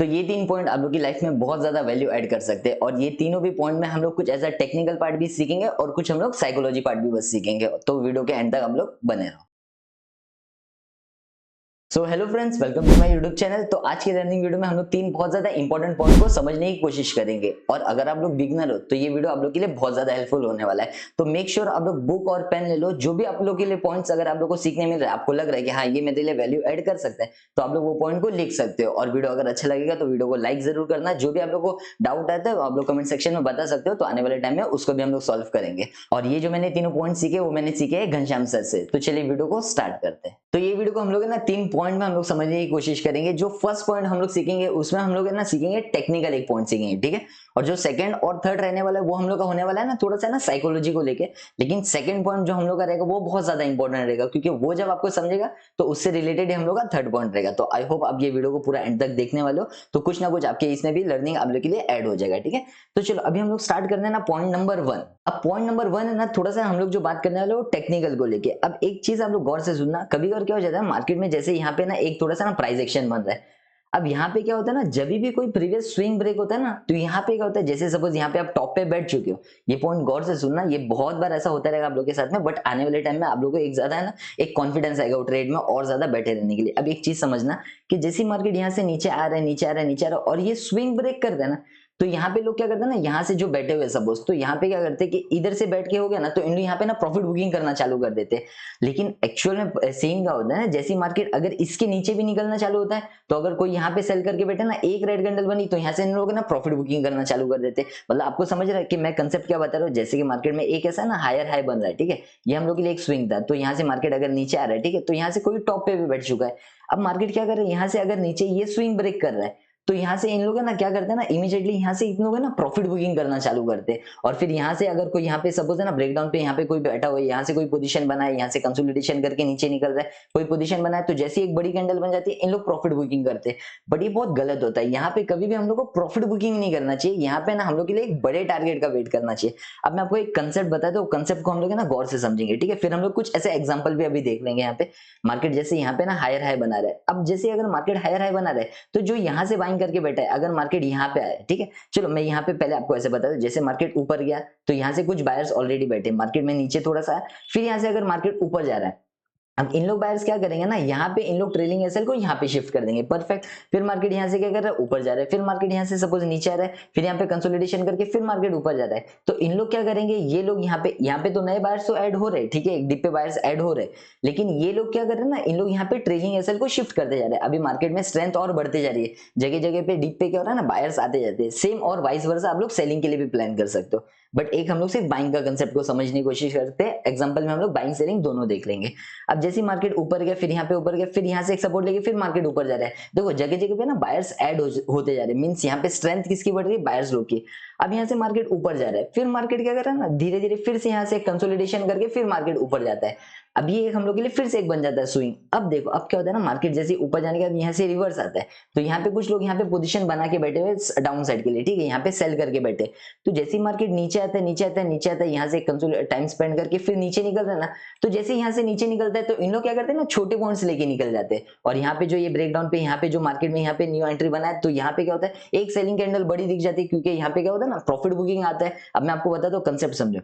तो ये 3 पॉइंट आप लोग की लाइफ में बहुत ज्यादा वैल्यू ऐड कर सकते हैं और ये तीनों भी पॉइंट में हम लोग कुछ ऐसा टेक्निकल पार्ट भी सीखेंगे और कुछ हम लोग साइकोलॉजी पार्ट भी बस सीखेंगे। तो वीडियो के एंड तक हम लोग बने रहो। So hello friends, welcome to my YouTube channel. तो आज की लर्निंग वीडियो में हम लोग तीन बहुत ज्यादा इंपॉर्टेंट पॉइंट को समझने की कोशिश करेंगे और अगर आप लोग बिगनर हो तो ये वीडियो आप लोग के लिए बहुत ज्यादा हेल्पफुल होने वाला है। तो मेक श्योर आप लोग बुक और पेन ले लो। जो भी आप लोग के लिए पॉइंट्स अगर आप लोग को सीखने मिल रहा है, आपको लग रहा है कि हाँ ये मेरे लिए वैल्यू ऐड कर सकता है, तो आप लोग वो पॉइंट को लिख सकते हो। और वीडियो अगर अच्छा लगेगा तो वीडियो को लाइक जरूर करना। जो भी आप लोग को डाउट आता है आप लोग कमेंट सेक्शन में बता सकते हो, तो आने वाले टाइम में उसको भी हम लोग सॉल्व करेंगे। और ये जो मैंने तीनों पॉइंट सीखे वो मैंने सीखे हैं घनश्याम सर से। तो चलिए वीडियो को स्टार्ट करते हैं। तो ये वीडियो को हम लोग है ना तीन पॉइंट में हम लोग समझने की कोशिश करेंगे। जो फर्स्ट पॉइंट हम लोग सीखेंगे उसमें हम लोग है ना सीखेंगे टेक्निकल एक पॉइंट सीखेंगे, ठीक है। और जो सेकंड और थर्ड रहने वाला है वो हम लोग का होने वाला है ना थोड़ा सा ना साइकोलॉजी को लेके। लेकिन सेकंड पॉइंट जो हम लोग का रहेगा वो बहुत ज्यादा इंपॉर्टेंट रहेगा, क्योंकि वो जब आपको समझेगा तो उससे रिलेटेड हम लोग का थर्ड पॉइंट रहेगा। तो आई होप आप ये वीडियो को पूरा एंड तक देखने वाले हो, तो कुछ ना कुछ आपके इसमें भी लर्निंग आप लोग के लिए ऐड हो जाएगा, ठीक है। तो चलो अभी हम लोग स्टार्ट करते हैं ना पॉइंट नंबर 1। अब पॉइंट नंबर 1 है ना थोड़ा सा हम लोग जो बात करने वाले वो टेक्निकल को लेके। अब एक चीज आप लोग गौर से सुनना, कभी और क्या हो जाता है मार्केट में, जैसे यहाँ पे ना एक थोड़ा सा ना प्राइस एक्शन बन रहा है। अब यहाँ पे क्या होता है ना, जब भी कोई प्रीवियस स्विंग ब्रेक होता है ना, तो यहाँ पे क्या होता है, जैसे सपोज यहाँ पे आप टॉप पे बैठ चुके हो। ये पॉइंट गौर से सुनना, ये बहुत बार ऐसा होता रहेगा आप लोग के साथ में, बट आने वाले टाइम में आप लोगों को एक ज्यादा है ना एक कॉन्फिडेंस आएगा वो ट्रेड में और ज्यादा बैठे रहने के लिए। अब एक चीज समझना कि जैसी मार्केट यहाँ से नीचे आ रहा है नीचे आ रहा है नीचे आ रहा है और ये स्विंग ब्रेक कर रहा है ना, तो यहाँ पे लोग क्या करते हैं ना, यहाँ से जो बैठे हुए सपोज, तो यहाँ पे क्या करते हैं कि इधर से बैठ के हो गया ना, तो इन लोग यहाँ पे ना प्रॉफिट बुकिंग करना चालू कर देते हैं। लेकिन एक्चुअल में सीन क्या होता है ना, जैसी मार्केट अगर इसके नीचे भी निकलना चालू होता है, तो अगर कोई यहाँ पे सेल करके बैठे ना, एक रेड कैंडल बनी तो यहाँ से इन लोग ना प्रॉफिट बुकिंग करना चालू कर देते हैं। मतलब आपको समझ रहा है कि मैं कंसेप्ट क्या बता रहा हूँ। जैसे कि मार्केट में एक ऐसा ना हायर हाई बन रहा है, ठीक है, ये हम लोग के लिए एक स्विंग था। तो यहाँ से मार्केट अगर नीचे आ रहा है, ठीक है, तो यहाँ से कोई टॉप पे भी बैठ चुका है। अब मार्केट क्या कर रहा है, यहाँ से अगर नीचे ये स्विंग ब्रेक कर रहा है, तो यहाँ से इन लोग है ना क्या करते हैं ना, इमीडिएटली यहाँ से इन लोग है ना प्रॉफिट बुकिंग करना चालू करते हैं। और फिर यहाँ से अगर कोई यहाँ पे सपोज है ना ब्रेकडाउन पे यहाँ पे कोई बैठा हुआ है, यहाँ से कोई पोजीशन बना है, यहाँ से कंसोलिडेशन करके नीचे निकल रहा है, कोई पोजीशन बना है, तो जैसे एक बड़ी कैंडल बन जाती है इन लोग प्रॉफिट बुकिंग करते हैं। बट ये बहुत गलत होता है। यहाँ पे कभी भी हम लोग को प्रॉफिट बुकिंग नहीं करना चाहिए। यहाँ पे ना हम लोग के लिए एक बड़े टारगेट का वेट करना चाहिए। अब मैं आपको एक कंसेप्ट बताता हूँ, कंसेप्ट को हम लोग ना गौर से समझेंगे, ठीक है। फिर हम लोग कुछ ऐसे एग्जाम्पल भी अभी देख लेंगे। यहाँ पे मार्केट जैसे यहाँ पे ना हायर हाई बना रहा है। अब जैसे अगर मार्केट हायर हाई बना रहा है, तो जो यहाँ से बाइंग करके बैठा है, अगर मार्केट यहाँ पे आया, ठीक है, चलो मैं यहाँ पे पहले आपको ऐसे बता दूं, जैसे मार्केट ऊपर गया तो यहाँ से कुछ बायर्स ऑलरेडी बैठे, मार्केट में नीचे थोड़ा सा, फिर यहाँ से अगर मार्केट ऊपर जा रहा है, अब इन लोग बायर्स क्या करेंगे ना, यहाँ पे इन लोग ट्रेलिंग एसएल को यहाँ पे शिफ्ट कर देंगे, परफेक्ट। फिर मार्केट यहाँ से क्या कर रहा है, ऊपर जा रहा है, फिर मार्केट यहाँ से सपोज नीचे आ रहा है, फिर यहाँ पे कंसोलिडेशन करके फिर मार्केट ऊपर जा रहा है। तो इन लोग क्या करेंगे, ये लोग यहाँ पे तो नए बायर्स तो ऐड हो रहे हैं, ठीक है, एक डिप पे बायर्स ऐड हो रहे हैं, लेकिन ये लोग क्या कर रहे हैं ना, इन लोग यहाँ पे ट्रेलिंग एसएल को शिफ्ट करते जा रहे हैं। अभी मार्केट में स्ट्रेंथ और बढ़ते जा रही है, जगह जगह पे डिप पे क्या हो रहा है ना, बायर्स आते जाते हैं। सेम और वाइस वर्सा आप लोग सेलिंग के लिए भी प्लान कर सकते हो, बट एक हम लोग सिर्फ बाइंग का कंसेप्ट को समझने की कोशिश करते हैं। एग्जांपल में हम लोग बाइंग सेलिंग दोनों देख लेंगे। अब जैसे मार्केट ऊपर गया, फिर यहाँ पे ऊपर गया, फिर यहाँ से एक सपोर्ट लेके फिर मार्केट ऊपर जा रहा है। देखो जगह जगह पे ना बायर्स ऐड होते जा रहे हैं, मींस यहाँ पे स्ट्रेंथ किसकी बढ़ रही है, बायर्स लोग की। अब यहाँ से मार्केट ऊपर जा रहा है, फिर मार्केट क्या कर रहा है ना, धीरे धीरे फिर से यहाँ से कंसोलिडेशन करके फिर मार्केट ऊपर जाता है। अब ये एक हम लोग के लिए फिर से एक बन जाता है स्विंग। अब देखो अब क्या होता है ना, मार्केट जैसे ऊपर जाने के बाद यहाँ से रिवर्स आता है, तो यहाँ पे कुछ लोग यहाँ पे पोजीशन बना के बैठे हुए डाउन साइड के लिए, ठीक है, यहाँ पे सेल करके बैठे। तो जैसे मार्केट नीचे आता है नीचे आता है नीचे आता है, यहाँ से टाइम स्पेंड करके फिर नीचे निकल रहा है ना, तो जैसे यहाँ से नीचे निकलता है तो इन लोग क्या करते हैं ना, छोटे पॉइंट्स लेके निकल जाते हैं। और यहाँ पे जो ये ब्रेकडाउन पे यहाँ पे जो मार्केट में यहाँ पे न्यू एंट्री बना है, तो यहाँ पे क्या होता है, एक सेलिंग कैंडल बड़ी दिख जाती है, क्योंकि यहाँ पे क्या होता है ना प्रॉफिट बुकिंग आता है। अब मैं आपको बताता हूँ, कंसेप्ट समझो।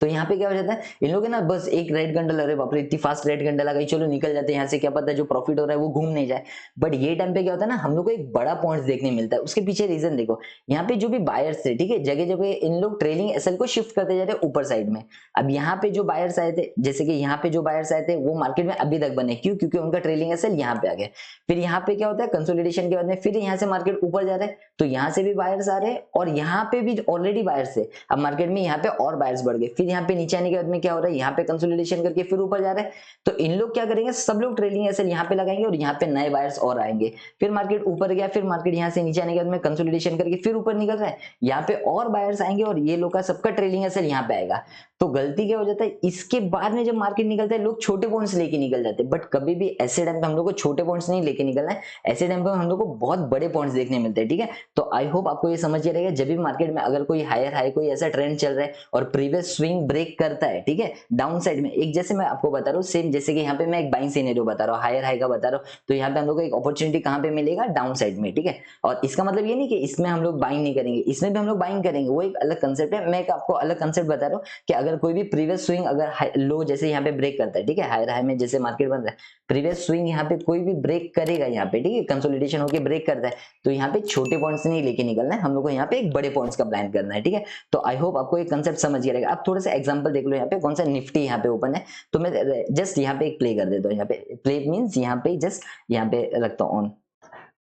तो यहाँ पे क्या हो जाता है, इन लोग ना बस एक रेड कैंडल, अरे बाप रे इतनी फास्ट रेड कैंडल आ गई, चलो निकल जाते हैं यहाँ से, क्या पता जो प्रॉफिट हो रहा है वो घूम नहीं जाए। बट ये टाइम पे क्या होता है ना, हम लोग को एक बड़ा पॉइंट देखने मिलता है। उसके पीछे रीजन देखो, यहाँ पे जो भी बायर्स थे, ठीक है, जगह जगह इन लोग ट्रेलिंग एसएल को शिफ्ट करते जा रहे हैं ऊपर साइड में। अब यहाँ पे जो बायर्स आए थे, जैसे कि यहाँ पे जो बायर्स आए थे वो मार्केट में अभी तक बने, क्यों, क्योंकि उनका ट्रेलिंग एसएल यहाँ पे आ गया। फिर यहाँ पे क्या होता है, कंसोलिडेशन के बाद में फिर यहाँ से मार्केट ऊपर जा रहा है, तो यहाँ से भी बायर्स आ रहे हैं और यहाँ पे भी ऑलरेडी बायर्स थे। अब मार्केट में यहाँ पे और बायर्स बढ़ गए, फिर यहाँ पे नीचे आने के बाद में क्या हो रहा है, यहाँ पे कंसोलिडेशन करके फिर ऊपर जा रहा है। तो इन लोग क्या करेंगे, सब लोग ट्रेलिंग एसएल यहाँ पे लगाएंगे और यहाँ पे नए बायर्स और आएंगे। फिर मार्केट ऊपर गया, फिर मार्केट यहाँ से नीचे आने के बाद में कंसोलिडेशन करके फिर ऊपर निकल रहा है, यहाँ पे और बायर्स आएंगे और ये लोग का सबका ट्रेलिंग एसएल यहाँ पे आएगा। तो गलती क्या हो जाता है, इसके बाद में जब मार्केट निकलता है लोग छोटे पॉइंट्स लेके निकल जाते हैं। बट कभी भी ऐसे टाइम पे हम लोग को छोटे पॉइंट्स नहीं लेके निकलना है, ऐसे टाइम पे हम लोग को बहुत बड़े पॉइंट्स देखने मिलते हैं, ठीक है। तो आई होप आपको ये समझ रहेगा, जब भी मार्केट में अगर कोई हायर हाई कोई ऐसा ट्रेंड चल रहा है और प्रीवियस स्विंग स्विंग ब्रेक करता है, ठीक है, डाउन साइड में, एक जैसे मैं आपको बता रहा हूँ सेम, जैसे कि यहाँ पे मैं एक बाइंग सिनेरियो बता रहा हूँ, हायर हाई का बता रहा हूँ, तो यहाँ पे हम लोग को एक अपॉर्चुनिटी कहाँ पे मिलेगा, डाउन साइड में, ठीक है। और इसका मतलब ये नहीं कि इसमें हम लोग बाइंग नहीं करेंगे, इसमें भी हम लोग बाइंग करेंगे, वो एक अलग कंसेप्ट है। मैं एक आपको अलग कंसेप्ट बता रहा हूँ कि अगर कोई भी प्रीवियस स्विंग अगर लो जैसे यहाँ पे ब्रेक करता है, ठीक है, हायर हाई में जैसे मार्केट बन रहा है, प्रीवियस स्विंग यहाँ पे कोई भी ब्रेक करेगा यहाँ पे, ठीक है, कंसोलिडेशन होकर ब्रेक करता है, तो यहाँ पे छोटे पॉइंट्स नहीं लेके निकलना है, हम लोग को यहाँ पे एक बड़े पॉइंट्स का प्लान करना है, ठीक है। तो आई होप आपको ये कंसेप्ट समझ गया रहेगा। अब थोड़ा सा एग्जांपल देख लो, यहाँ पे कौन सा निफ्टी यहाँ पे ओपन है, तो मैं जस्ट यहाँ पे एक प्ले कर देता हूँ, यहाँ पे प्ले मींस यहाँ पे जस्ट यहाँ पे रखता हूँ ऑन।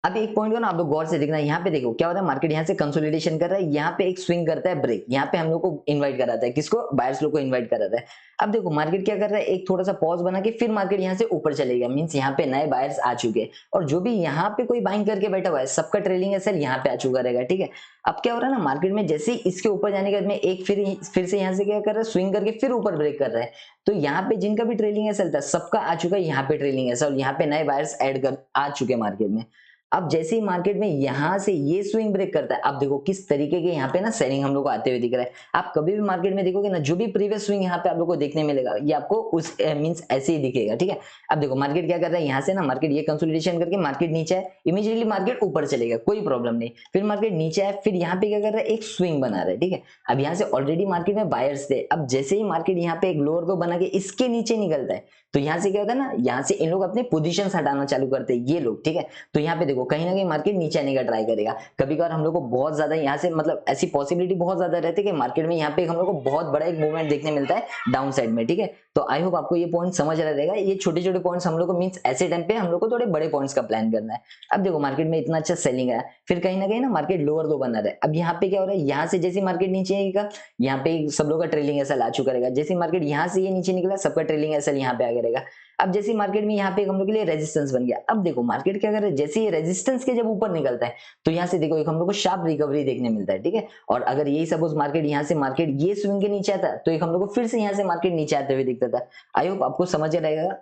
अब एक पॉइंट को ना आप लोग गौर से देखना, यहाँ पे देखो क्या होता है, मार्केट यहाँ से कंसोलिडेशन कर रहा है, यहाँ पे एक स्विंग करता है ब्रेक, यहाँ पे हम लोग को इन्वाइट कराता है, किसको, बायर्स लोग को इन्वाइट कराता है। अब देखो मार्केट क्या कर रहा है, एक थोड़ा सा पॉज बना के फिर मार्केट यहाँ से ऊपर चलेगा, मींस यहाँ पे नए बायर्स आ चुके हैं, और जो भी यहाँ पे कोई बाइंग करके बैठा हुआ है सबका ट्रेलिंग एसएल यहाँ पे आ चुका रहेगा, ठीक है। अब क्या हो रहा है ना, मार्केट में जैसे ही इसके ऊपर जाने के बाद में एक फिर से यहाँ से क्या कर रहा है, स्विंग करके फिर ऊपर ब्रेक कर रहा है, तो यहाँ पे जिनका भी ट्रेलिंग एसएल था सबका आ चुका है यहाँ पे ट्रेलिंग एसएल, और यहाँ पे नए बायर्स ऐड कर आ चुके हैं मार्केट में। अब जैसे ही मार्केट में यहां से ये स्विंग ब्रेक करता है, अब देखो किस तरीके के यहाँ पे ना सेलिंग हम लोग को आते हुए दिख रहा है। आप कभी भी मार्केट में देखोगे ना, जो भी प्रीवियस स्विंग यहाँ पे आप लोग को देखने मिलेगा, ये आपको उस मींस ऐसे ही दिखेगा, ठीक है। अब देखो मार्केट क्या कर रहा है, यहाँ से ना मार्केट ये कंसोलिडेशन करके मार्केट नीचे है, इमीडिएटली मार्केट ऊपर चलेगा, कोई प्रॉब्लम नहीं, फिर मार्केट नीचे है, फिर यहाँ पे क्या कर रहा है, एक स्विंग बना रहा है, ठीक है। अब यहाँ से ऑलरेडी मार्केट में बायर्स थे, अब जैसे ही मार्केट यहाँ पे एक लोअर लो बना के इसके नीचे निकलता है, तो यहाँ से क्या होता है ना, यहाँ से इन लोग अपने पोजीशंस हटाना चालू करते हैं ये लोग, ठीक है। तो यहाँ पे देखो कहीं ना कहीं मार्केट नीचे आने का ट्राई करेगा, कभी कभार हम लोग को बहुत ज्यादा यहाँ से मतलब ऐसी पॉसिबिलिटी बहुत ज्यादा रहती है कि मार्केट में यहाँ पे हम लोग को बहुत बड़ा एक मूवमेंट देखने मिलता है डाउन साइड में, ठीक है। तो आई होप आपको ये पॉइंट समझ रहा रहेगा, ये छोटे छोटे पॉइंट्स हम लोग को मींस ऐसे टाइम पे हम लोग को थोड़े बड़े पॉइंट्स का प्लान करना है। अब देखो मार्केट में इतना अच्छा सेलिंग है, फिर कहीं ना कहीं ना मार्केट लोअर लो बना रहा है। अब यहाँ पे क्या हो रहा है, यहाँ से जैसे मार्केट नीचे आएगा, यहाँ पे सब लोग का ट्रेलिंग एसएल आ चुका रहेगा, जैसे मार्केट यहाँ से ये नीचे निकला सबका ट्रेलिंग एसएल यहाँ पे आ रहेगा। अब जैसे मार्केट में यहाँ पे हम लोग के लिए रेजिस्टेंस बन गया, अब देखो मार्केट क्या कर रहा है, जैसे ये रेजिस्टेंस के जब ऊपर निकलता है तो यहाँ से देखो एक हम लोग को शार्प रिकवरी देखने मिलता है, ठीक है। और अगर यही सपोज मार्केट यहाँ से मार्केट ये स्विंग के नीचे आता तो एक हम लोग को फिर से यहाँ से मार्केट नीचे आते हुए दिखता था। आई होप आपको समझ रहेगा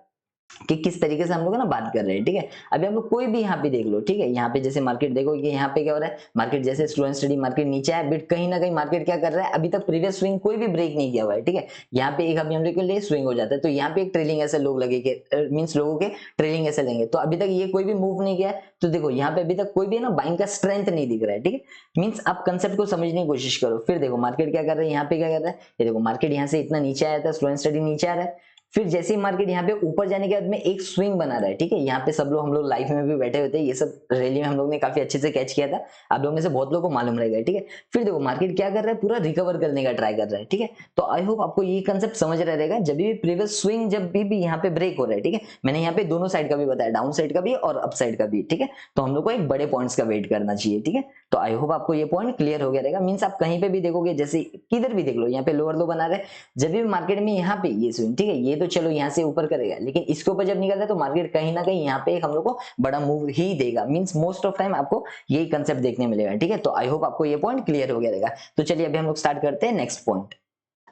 कि किस तरीके से हम लोग ना बात कर रहे हैं, ठीक है। अभी हम लोग कोई भी यहाँ पे देख लो, ठीक है, यहाँ पे जैसे मार्केट देखो कि यहाँ पे क्या हो रहा है, मार्केट जैसे स्लो एंड स्टडी मार्केट नीचे है, बट कहीं ना कहीं मार्केट क्या कर रहा है, अभी तक प्रीवियस स्विंग कोई भी ब्रेक नहीं किया हुआ है, ठीक है। यहाँ पे एक अभी हम लोग के लिए स्विंग हो जाता है, तो यहाँ पे एक ट्रेलिंग ऐसे लोग लगे मीन्स लोगों के ट्रेलिंग ऐसे लेंगे, तो अभी तक ये कोई भी मूव नहीं किया है, तो देखो यहाँ पे अभी तक कोई भी ना बाइंग का स्ट्रेंथ नहीं दिख रहा है, ठीक है। मीन्स आप कंसेप्ट को समझने की कोशिश करो। फिर देखो मार्केट क्या कर रहा है, यहाँ पे क्या कर रहा है, ये देखो मार्केट यहाँ से इतना नीचे आया था, स्लो एंड स्टडी नीचे आ रहा है, फिर जैसे ही मार्केट यहाँ पे ऊपर जाने के बाद में एक स्विंग बना रहा है, ठीक है। यहाँ पे सब लोग हम लोग लाइव में भी बैठे होते हैं, ये सब रैली में हम लोग ने काफी अच्छे से कैच किया था, आप लोगों में से बहुत लोगों को मालूम रहेगा, ठीक है। फिर देखो मार्केट क्या कर रहा है, पूरा रिकवर करने का ट्राई कर रहा है, ठीक है। तो आई होप आपको ये कंसेप्ट समझ रहा रहेगा, जब भी प्रीवियस स्विंग जब भी यहाँ पे ब्रेक हो रहा है, ठीक है, मैंने यहाँ पे दोनों साइड का भी बताया, डाउन साइड का भी और अप साइड का भी, ठीक है। तो हम लोग को एक बड़े पॉइंट्स का वेट करना चाहिए, ठीक है। तो आई होप आपको ये पॉइंट क्लियर हो गया रहेगा। मींस आप कहीं पे भी देखोगे, जैसे किधर भी देख लो, यहाँ पे लोअर लो बना रहे, जब भी मार्केट में यहाँ पे ये स्विंग, ठीक है, ये तो चलो यहाँ से ऊपर करेगा, लेकिन इसके ऊपर जब निकलता है तो मार्केट कहीं ना कहीं यहाँ पे हम लोग को बड़ा मूव ही देगा। मींस मोस्ट ऑफ टाइम आपको यही कंसेप्ट देखने मिलेगा, ठीक है। तो आई होप आपको ये पॉइंट क्लियर हो गया रहेगा। तो चलिए अभी हम लोग स्टार्ट करते हैं नेक्स्ट पॉइंट।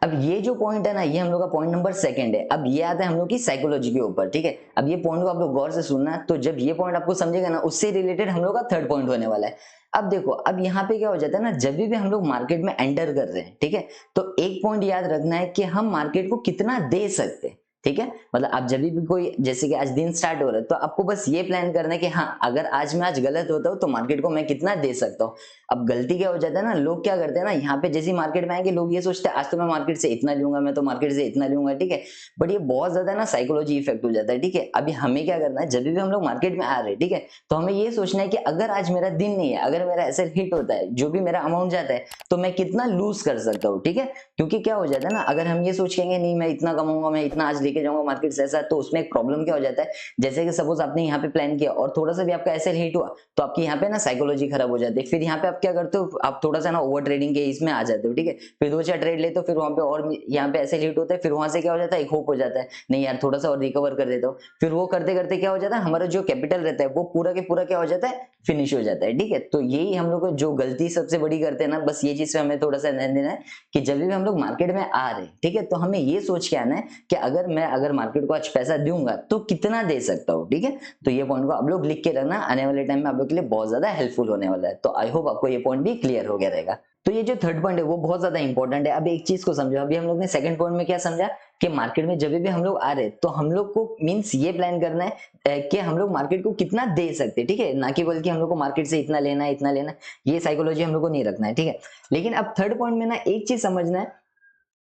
अब ये जो पॉइंट है ना, ये हम लोग का पॉइंट नंबर सेकंड है। अब ये आता है हम लोग की साइकोलॉजी के ऊपर, ठीक है। अब ये पॉइंट को आप लोग गौर से सुनना, तो जब ये पॉइंट आपको समझेगा ना, उससे रिलेटेड हम लोग का थर्ड पॉइंट होने वाला है। अब देखो, अब यहाँ पे क्या हो जाता है ना, जब भी हम लोग मार्केट में एंटर कर रहे हैं, ठीक है, तो एक पॉइंट याद रखना है कि हम मार्केट को कितना दे सकते हैं, ठीक है। मतलब आप जब भी कोई, जैसे कि आज दिन स्टार्ट हो रहा है, तो आपको बस ये प्लान करना है कि हाँ, अगर आज मैं गलत होता हूँ तो मार्केट को मैं कितना दे सकता हूँ। अब गलती क्या हो जाता है ना, लोग क्या करते हैं ना, यहाँ पे जैसे मार्केट में आएंगे लोग ये सोचते हैं आज तो मैं मार्केट से इतना लूंगा, मैं तो मार्केट से इतना लूंगा, ठीक है। बट ये बहुत ज्यादा ना साइकोलॉजी इफेक्ट हो जाता है, ठीक है। अभी हमें क्या करना है, जब भी हम लोग मार्केट में आ रहे हैं, ठीक है, तो हमें ये सोचना है कि अगर आज मेरा दिन नहीं है, अगर मेरा ऐसे हिट होता है, जो भी मेरा अमाउंट जाता है, तो मैं कितना लूज कर सकता हूँ, ठीक है। क्योंकि क्या हो जाता है ना, अगर हम ये सोचेंगे नहीं मैं इतना कमाऊंगा, मैं इतना आज लेके जाऊंगा मार्केट से, तो उसमें एक प्रॉब्लम क्या हो जाता है, जैसे कि सपोज आपने यहाँ पे प्लान किया और थोड़ा सा भी आपका ऐसे हिट हुआ, तो आपकी यहाँ पे ना साइकोलॉजी खराब हो जाती है। फिर यहाँ पे आप क्या करते हो, आप थोड़ा सा ना ओवर ट्रेडिंग के इसमें आ जाते हो, ठीक है। फिर दो चार ट्रेड लेते हो, फिर वहां पे और यहाँ पे ऐसे हिट होता है, फिर वहां से क्या हो जाता है, एक होप हो जाता है, नहीं यार थोड़ा सा और रिकवर कर देता हूँ। फिर वो करते करते क्या हो जाता है, हमारा जो कैपिटल रहता है वो पूरा के पूरा क्या हो जाता है, फिनिश हो जाता है, ठीक है। तो यही हम लोग जो गलती सबसे बड़ी करते हैं ना, बस ये चीज पे हमें थोड़ा सा ध्यान देना है कि जब भी हम लोग मार्केट में आ रहे हैं, ठीक है, तो हमें ये सोच के आना है कि अगर मैं मैं अगर मार्केट को आज पैसा दूंगा तो कितना दे सकता हूँ, ठीक है। तो ये पॉइंट को आप लोग लिख के रखना, आने वाले टाइम में आप लोग के लिए बहुत ज्यादा हेल्पफुल होने वाला है। तो आई होप आपको ये पॉइंट भी क्लियर हो गया रहेगा। तो ये जो थर्ड पॉइंट है वो बहुत ज्यादा इंपॉर्टेंट है। अब एक चीज को समझो, अभी हम लोग ने सेकंड पॉइंट में क्या समझा कि मार्केट में जब भी हम लोग आ रहे तो हम लोग को मींस ये प्लान करना है कि हम लोग मार्केट को कितना दे सकते हैं, ठीक है, ना कि बल्कि हम लोग को मार्केट से इतना लेना है इतना लेना है, ये साइकोलॉजी हम लोग को नहीं रखना है, ठीक है। लेकिन अब थर्ड पॉइंट में ना एक चीज समझना है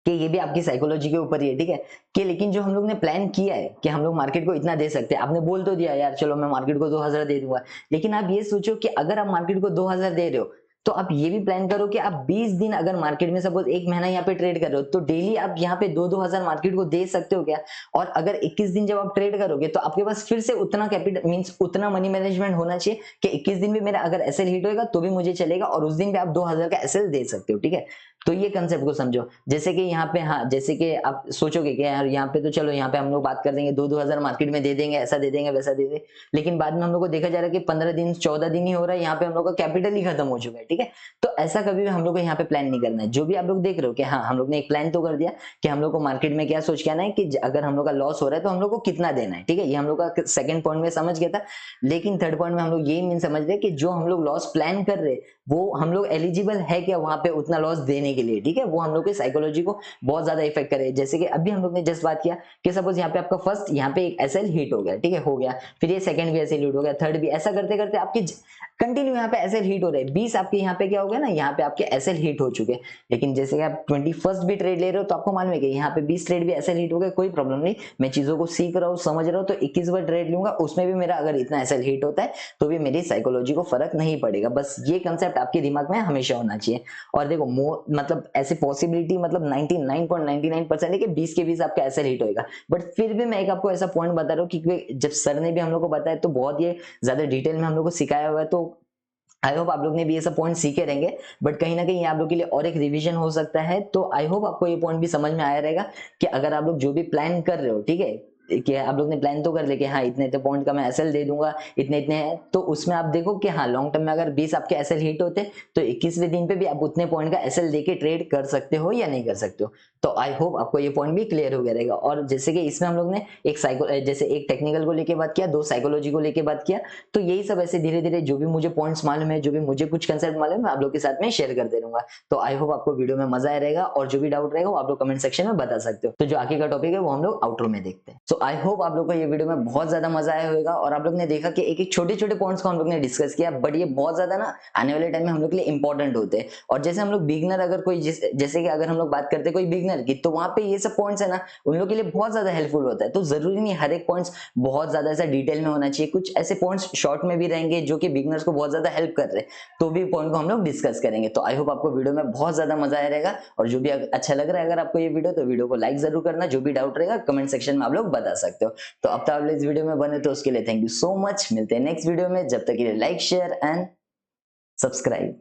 कि ये भी आपकी साइकोलॉजी के ऊपर ही है, ठीक है, कि लेकिन जो हम लोग ने प्लान किया है कि हम लोग मार्केट को इतना दे सकते हैं, आपने बोल तो दिया यार चलो मैं मार्केट को 2000 दे दूंगा, लेकिन आप ये सोचो कि अगर आप मार्केट को 2000 दे रहे हो तो आप ये भी प्लान करो कि आप 20 दिन अगर मार्केट में सपोज एक महीना यहाँ पे ट्रेड कर रहे हो तो डेली आप यहाँ पे 2-2000 मार्केट को दे सकते हो क्या। और अगर 21 दिन जब आप ट्रेड करोगे तो आपके पास फिर से उतना कैपिटल मींस उतना मनी मैनेजमेंट होना चाहिए कि 21 दिन भी मेरा अगर एसएल हिट होगा तो भी मुझे चलेगा और उस दिन भी आप 2000 का एसएल दे सकते हो, ठीक है। तो ये कंसेप्ट को समझो, जैसे कि यहाँ पे हाँ जैसे कि आप सोचोगे कि यार यहाँ पे तो चलो यहाँ पे हम लोग बात कर देंगे 2-2000 मार्केट में दे देंगे, ऐसा दे देंगे वैसा दे देंगे, लेकिन बाद में हम लोग को देखा जा रहा है कि 15 दिन 14 दिन ही हो रहा है, यहाँ पे हम लोग का कैपिटल ही खत्म हो चुका है, ठीक है। तो ऐसा कभी भी हम लोग को यहाँ पे प्लान नहीं करना है। जो भी आप लोग देख रहे हो कि हाँ हम लोग ने एक प्लान तो कर दिया कि हम लोग को मार्केट में क्या सोच के आना है कि अगर हम लोग का लॉस हो रहा है तो हम लोग को कितना देना है, ठीक है, ये हम लोग का सेकंड पॉइंट में समझ गया था। लेकिन थर्ड पॉइंट में हम लोग यही मीन समझ रहे कि जो हम लोग लॉस प्लान कर रहे वो हम लोग एलिजिबल है क्या वहां पे उतना लॉस देने के लिए, ठीक है, वो हम लोग की साइकोलॉजी को बहुत ज्यादा इफेक्ट करे। जैसे कि अभी हम लोग ने जस्ट बात किया कि सपोज यहाँ पे आपका फर्स्ट यहाँ पे एक एसएल हिट हो गया, ठीक है, हो गया, फिर ये सेकंड भी एसएल हिट हो गया, थर्ड भी, ऐसा करते करते आपकी कंटिन्यू यहाँ पे एसएल हिट हो रहे हैं, 20 आपके यहाँ पे क्या हो गया ना, यहाँ पे आपके एसएल हिट हो चुके हैं। लेकिन जैसे कि आप 21st भी ट्रेड ले रहे हो तो आपको मालूम है कि यहाँ पे 20 ट्रेड भी एसएल हिट हो गए, कोई प्रॉब्लम नहीं, मैं चीजों को सीख रहा हूँ समझ रहा हूँ, तो 21 बार ट्रेड लूंगा उसमें भी मेरा अगर इतना एसएल हिट होता है तो भी मेरी साइकोलॉजी को फर्क नहीं पड़ेगा। बस ये कंसेप्ट आपके दिमाग में हमेशा होना चाहिए। और देखो मतलब ऐसे पॉसिबिलिटी मतलब 99.99% है कि 20 के 20 आपका एसएल हिट होगा। बट फिर भी मैं एक आपको ऐसा पॉइंट बता रहा हूँ कि जब सर ने भी हम लोग को बताया तो बहुत ये ज्यादा डिटेल में हम लोग को सिखाया हुआ है, तो आई होप आप लोग ने भी ये सब पॉइंट सीखे रहेंगे। बट कहीं ना कहीं आप लोग के लिए और एक रिवीजन हो सकता है, तो आई होप आपको ये पॉइंट भी समझ में आया रहेगा कि अगर आप लोग जो भी प्लान कर रहे हो, ठीक है, कि आप लोग ने प्लान तो कर ले कि हाँ इतने इतने पॉइंट का मैं एसएल दे दूंगा, इतने इतने हैं, तो उसमें आप देखो कि हाँ लॉन्ग टर्म में अगर 20 आपके एसएल हिट होते तो 21वें दिन पे भी आप उतने पॉइंट का एसएल देके ट्रेड कर सकते हो या नहीं कर सकते हो। तो आई होप आपको ये पॉइंट भी क्लियर हो गया रहेगा। और जैसे कि इसमें हम लोग ने एक जैसे एक टेक्निकल को लेके बात किया, 2 साइकोलॉजी को लेके बात किया, तो यही सब ऐसे धीरे धीरे जो भी मुझे पॉइंट्स मालूम है, जो भी मुझे कुछ कंसेप्ट मालूम है, आप लोग के साथ में शेयर करते रहूंगा। तो आई होप आपको वीडियो में मजा आया रहेगा और जो भी डाउट रहेगा वो आप लोग कमेंट सेक्शन में बता सकते हो। तो जो आगे का टॉपिक है वो हम लोग आउटरो में देखते हैं। सो आई होप आप लोग को ये वीडियो में बहुत ज्यादा मजा आया होगा और आप लोग ने देखा कि एक एक छोटे छोटे पॉइंट्स को हम लोग ने डिस्कस किया, बट ये बहुत ज्यादा ना आने वाले टाइम में हम लोग के लिए इंपॉर्टेंट होते हैं। और जैसे हम लोग बिगनर अगर कोई जैसे कि अगर हम लोग बात करते हैं कोई बिगनर की, तो वहां पे ये सब पॉइंट्स है ना उन लोग के लिए बहुत ज्यादा हेल्पफुल होता है। तो जरूरी नहीं हर एक पॉइंट्स बहुत ज्यादा ऐसा डिटेल में होना चाहिए, कुछ ऐसे पॉइंट्स शॉर्ट में भी रहेंगे जो कि बिगनर्स को बहुत ज्यादा हेल्प कर रहे हैं, तो भी पॉइंट को हम लोग डिस्कस करेंगे। तो आई होप आपको वीडियो में बहुत ज्यादा मजा आया रहेगा और जो भी अच्छा लग रहा है अगर आपको ये वीडियो, तो वीडियो को लाइक जरूर करना, जो भी डाउट रहेगा कमेंट सेक्शन में आप लोग बता सकते हो। तो अब तक आप लोग इस वीडियो में बने तो उसके लिए थैंक यू सो मच। मिलते हैं नेक्स्ट वीडियो में, जब तक के लिए लाइक शेयर एंड सब्सक्राइब।